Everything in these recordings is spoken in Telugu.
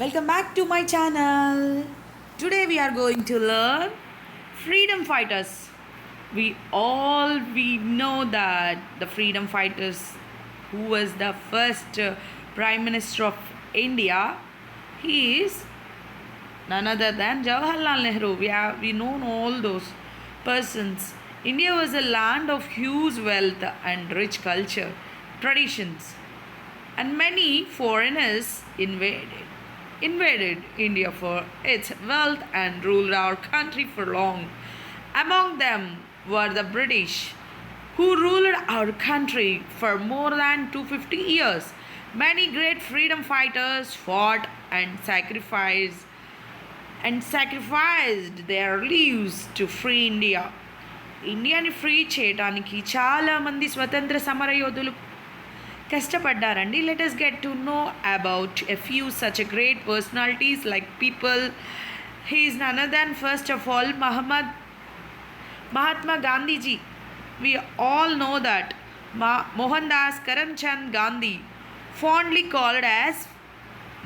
Welcome back to my channel. Today we are going to learn freedom fighters. We know that the freedom fighters who was the first prime minister of India, he is none other than Jawaharlal Nehru. We know all those persons. India was a land of huge wealth and rich culture, traditions, and many foreigners invaded India for its wealth and ruled our country for long. Among them were the British, who ruled our country for more than 250 years. Many great freedom fighters fought and sacrificed their lives to free India. ఇండియాని ఫ్రీ చేయడానికి చాలామంది స్వతంత్ర సమరయోధులు కష్టపడ్డారండి. Let us get to know about a few such a great personalities like people. He is none other than first of all Mahatma Gandhi ji. We all know that Mohandas Karamchand Gandhi, fondly called as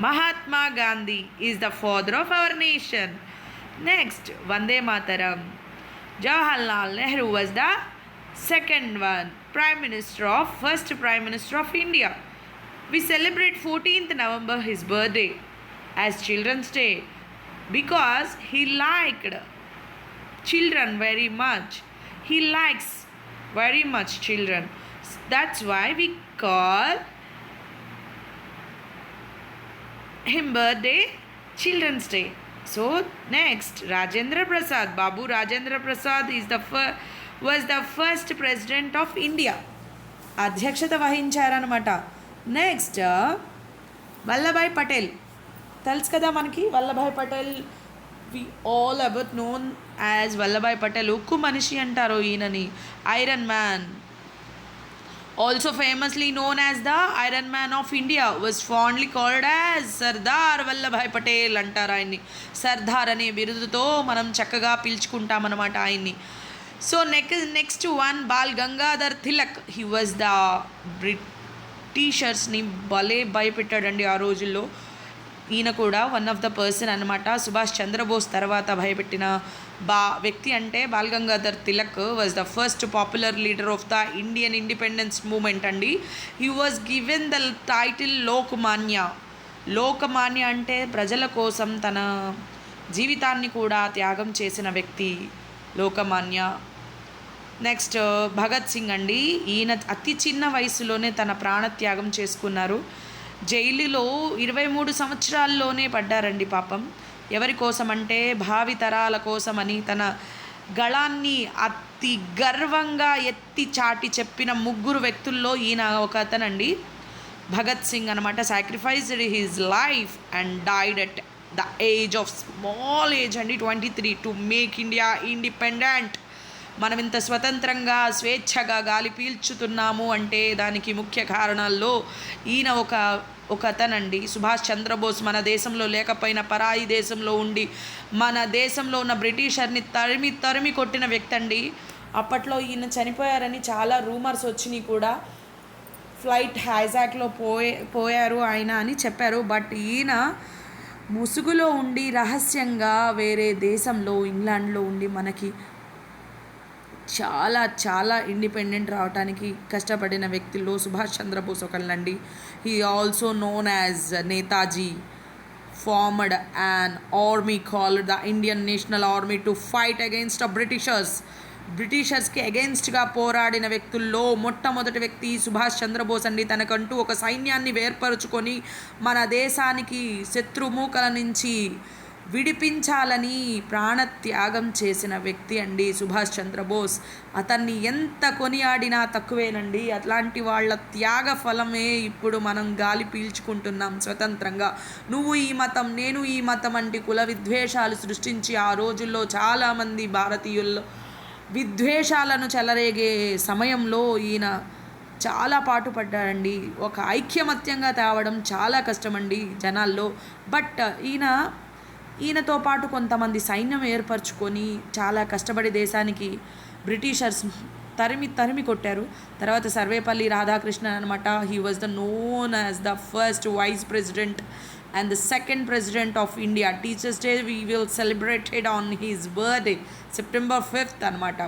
Mahatma Gandhi, is the father of our nation. Next, Vande Mataram. Jawaharlal Nehru was the second one, first Prime Minister of India. We celebrate 14th November his birthday as Children's Day because he liked children very much. He likes very much children. That's why we call him birthday Children's Day. So next, Rajendra Prasad. Babu Rajendra Prasad was the first president of India. అధ్యక్షత వహించారనమాట. నెక్స్ట్ వల్లభాయ్ పటేల్. తెలుసు కదా మనకి Vallabhbhai Patel. We all about known as Vallabhbhai Patel. ఉక్కు మనిషి అంటారు ఈయనని. Iron man, also famously known as the Iron Man of India, was fondly called as Sardar Vallabhai Patel అంటారు ఆయన్ని. సర్దార్ అనే బిరుదుతో మనం చక్కగా పిలుచుకుంటామన్నమాట ఆయన్ని. So next one Bal Gangadhar Tilak. He was the బ్రిటిషర్స్ని భలే భయపెట్టాడండి ఆ రోజుల్లో. ఈయన కూడా వన్ ఆఫ్ ద పర్సన్ అనమాట. సుభాష్ చంద్రబోస్ తర్వాత భయపెట్టిన వ్యక్తి అంటే Bal Gangadhar Tilak was the first popular leader of the Indian independence movement అండి. He was given the title Lokmanya. Lokmanya అంటే ప్రజల కోసం తన జీవితాన్ని కూడా త్యాగం చేసిన వ్యక్తి లోకమాన్య. నెక్స్ట్ భగత్ సింగ్ అండి. ఈయన అతి చిన్న వయసులోనే తన ప్రాణత్యాగం చేసుకున్నారు. జైలులో 23 సంవత్సరాల్లోనే పడ్డారండి పాపం. ఎవరి కోసం అంటే భావి తరాల కోసమని తన గళాన్ని అతి గర్వంగా ఎత్తి చాటి చెప్పిన ముగ్గురు వ్యక్తుల్లో ఈయన ఒక అతనండి. భగత్ సింగ్ అనమాట. Sacrificed his life and died at the age of small age అండి, 23, టు మేక్ ఇండియా ఇండిపెండెంట్. మనం ఇంత స్వతంత్రంగా స్వేచ్ఛగా గాలి పీల్చుతున్నాము అంటే దానికి ముఖ్య కారణాల్లో ఈయన ఒక అతనండి. సుభాష్ చంద్రబోస్ మన దేశంలో లేకపోయినా పరాయి దేశంలో ఉండి మన దేశంలో ఉన్న బ్రిటిషర్ని తరిమి కొట్టిన వ్యక్తి అండి. అప్పట్లో ఈయన చనిపోయారని చాలా రూమర్స్ వచ్చినాయి కూడా. ఫ్లైట్ హైజాక్లో పోయారు ఆయన అని చెప్పారు. బట్ ఈయన ముసుగులో ఉండి రహస్యంగా వేరే దేశంలో ఇంగ్లాండ్లో ఉండి మనకి చాలా చాలా ఇండిపెండెంట్ రావడానికి కష్టపడిన వ్యక్తుల్లో సుభాష్ చంద్రబోస్ ఒకళ్ళండి. He also known as Netaji. Formed an army called the Indian National Army to fight against the బ్రిటిషర్స్కి అగెయిన్స్ట్గా పోరాడిన వ్యక్తుల్లో మొట్టమొదటి వ్యక్తి సుభాష్ చంద్రబోస్ అండి. తనకంటూ ఒక సైన్యాన్ని ఏర్పరచుకొని మన దేశానికి శత్రుమూకల నుంచి విడిపించాలని ప్రాణత్యాగం చేసిన వ్యక్తి అండి సుభాష్ చంద్రబోస్. అతన్ని ఎంత కొనియాడినా తక్కువేనండి. అట్లాంటి వాళ్ళ త్యాగ ఫలమే ఇప్పుడు మనం గాలి పీల్చుకుంటున్నాం స్వతంత్రంగా. నువ్వు ఈ మతం, నేను ఈ మతం అంటే కుల విద్వేషాలు సృష్టించి ఆ రోజుల్లో చాలామంది భారతీయుల్లో విద్వేషాలను చెలరేగే సమయంలో ఈయన చాలా పాటుపడ్డాడండి. ఒక ఐక్యమత్యంగా తేవడం చాలా కష్టమండి జనాల్లో. బట్ ఈయనతో పాటు కొంతమంది సైన్యం ఏర్పరచుకొని చాలా కష్టపడి దేశానికి బ్రిటిషర్స్ తరిమి కొట్టారు. తర్వాత సర్వేపల్లి రాధాకృష్ణన్ అనమాట. He was the known as the first vice president and the second president of India. Teachers Day we will celebrate it on his birthday, September 5th అనమాట.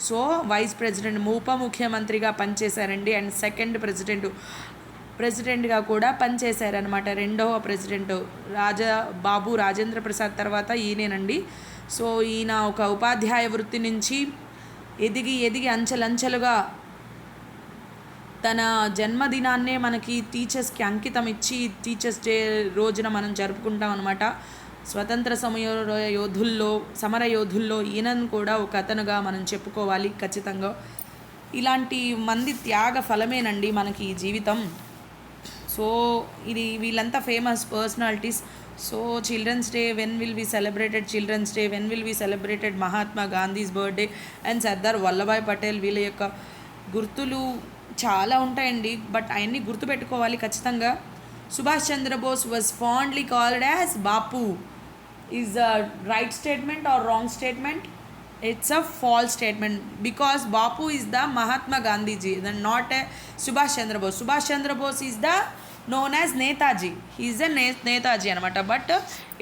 సో వైస్ ప్రెసిడెంట్ ఉప ముఖ్యమంత్రిగా పనిచేశారండి, అండ్ సెకండ్ ప్రెసిడెంట్గా కూడా పనిచేశారనమాట. రెండవ ప్రెసిడెంట్ బాబు రాజేంద్ర ప్రసాద్ తర్వాత ఈయనేనండి. సో ఈయన ఒక ఉపాధ్యాయ వృత్తి నుంచి ఎదిగి అంచెలంచెలుగా తన జన్మదినాన్నే మనకి టీచర్స్కి అంకితం ఇచ్చి టీచర్స్ డే రోజున మనం జరుపుకుంటాం అనమాట. స్వతంత్ర సమర యోధుల్లో ఈయనను కూడా ఒక అతనుగా మనం చెప్పుకోవాలి ఖచ్చితంగా. ఇలాంటి మంది త్యాగ ఫలమేనండి మనకి ఈ జీవితం. సో వీళ్ళంతా famous personalities. So children's day, when will we celebrated children's day, when will we celebrated Mahatma Gandhi's birthday and Sardar Vallabhbhai Patel. వీళ్ళ యొక్క గుర్తులు చాలా ఉంటాయండి, బట్ అవన్నీ గుర్తుపెట్టుకోవాలి ఖచ్చితంగా. Subhash Chandrabose was fondly called as Bapu. Is a right statement or wrong statement? It's a false statement because Bapu is the Mahatma Gandhiji, then not a Subhash Chandra Bose. Subhash Chandra Bose is the known as Netaji. He is a Netaji anamata, but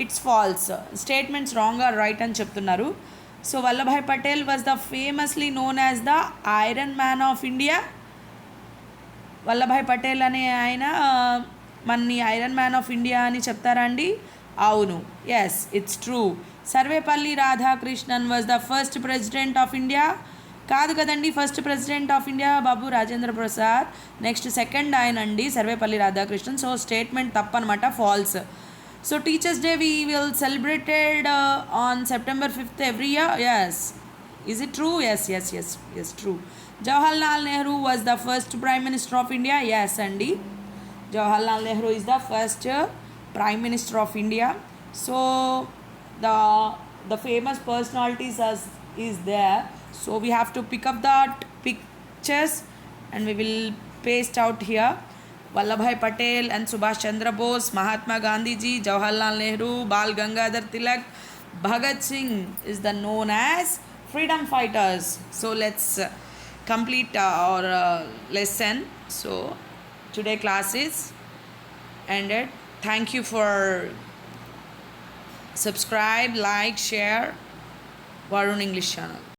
it's false. Statements wrong or right అని చెప్తున్నారు. So Vallabhbhai Patel was the famously known as the Iron Man of India. Vallabhbhai Patel అనే ఆయన మనని ఐరన్ మ్యాన్ ఆఫ్ ఇండియా అని చెప్తారా అండి? అవును, yes, it's true. Sarvepalli Radhakrishnan was the first president of India. కాదు కదండి, first president of India Babu Rajendra Prasad. Next second ఆయన అండి సర్వేపల్లి రాధాకృష్ణన్. సో స్టేట్మెంట్ తప్పనమాట, false. So teachers day we will celebrated on September 5th every year. Yes. Is it true? Yes, true. Jawaharlal Nehru was the first Prime Minister of India. Yes, Andy. Jawaharlal Nehru is the first Prime Minister of India. So the famous personalities is there. So we have to pick up that pictures and we will paste out here. Vallabhbhai Patel and Subhash Chandra Bose, Mahatma Gandhi ji, Jawaharlal Nehru, Bal Gangadhar Tilak, Bhagat Singh is the known as freedom fighters. So let's complete our lesson. So today class is ended. Thank you for subscribe, like, share Varun English channel.